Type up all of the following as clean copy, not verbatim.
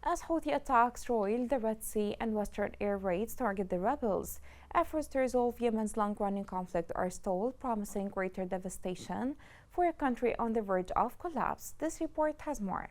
As Houthi attacks roil the Red Sea and Western air raids target the rebels, efforts to resolve Yemen's long-running conflict are stalled, promising greater devastation for a country on the verge of collapse. This report has more.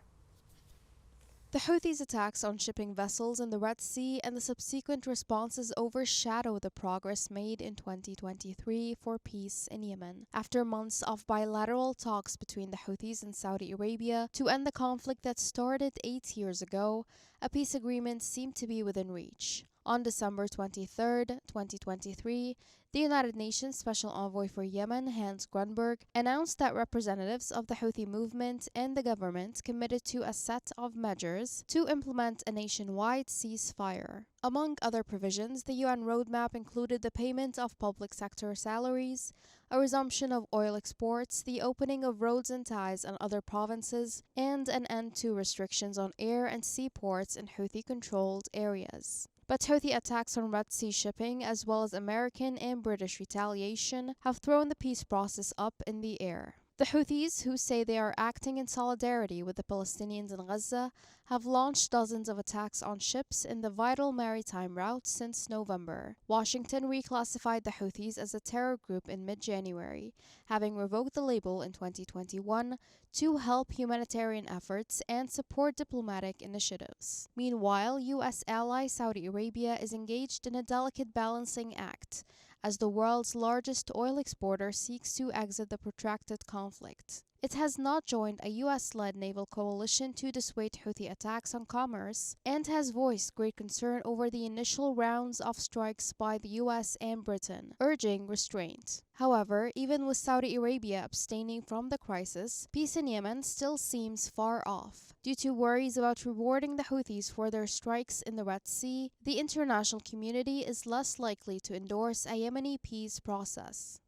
The Houthis' attacks on shipping vessels in the Red Sea and the subsequent responses overshadow the progress made in 2023 for peace in Yemen. After months of bilateral talks between the Houthis and Saudi Arabia to end the conflict that started 8 years ago, a peace agreement seemed to be within reach. On December 23, 2023, the United Nations Special Envoy for Yemen, Hans Grunberg, announced that representatives of the Houthi movement and the government committed to a set of measures to implement a nationwide ceasefire. Among other provisions, the UN roadmap included the payment of public sector salaries, a resumption of oil exports, the opening of roads and ties in other provinces, and an end to restrictions on air and seaports in Houthi-controlled areas. But Houthi attacks on Red Sea shipping, as well as American and British retaliation, have thrown the peace process up in the air. The Houthis, who say they are acting in solidarity with the Palestinians in Gaza, have launched dozens of attacks on ships in the vital maritime route since November. Washington reclassified the Houthis as a terror group in mid-January, having revoked the label in 2021 to help humanitarian efforts and support diplomatic initiatives. Meanwhile, U.S. ally Saudi Arabia is engaged in a delicate balancing act as the world's largest oil exporter seeks to exit the protracted conflict. It has not joined a US-led naval coalition to dissuade Houthi attacks on commerce and has voiced great concern over the initial rounds of strikes by the US and Britain, urging restraint. However, even with Saudi Arabia abstaining from the crisis, peace in Yemen still seems far off. Due to worries about rewarding the Houthis for their strikes in the Red Sea, the international community is less likely to endorse a Yemeni peace process.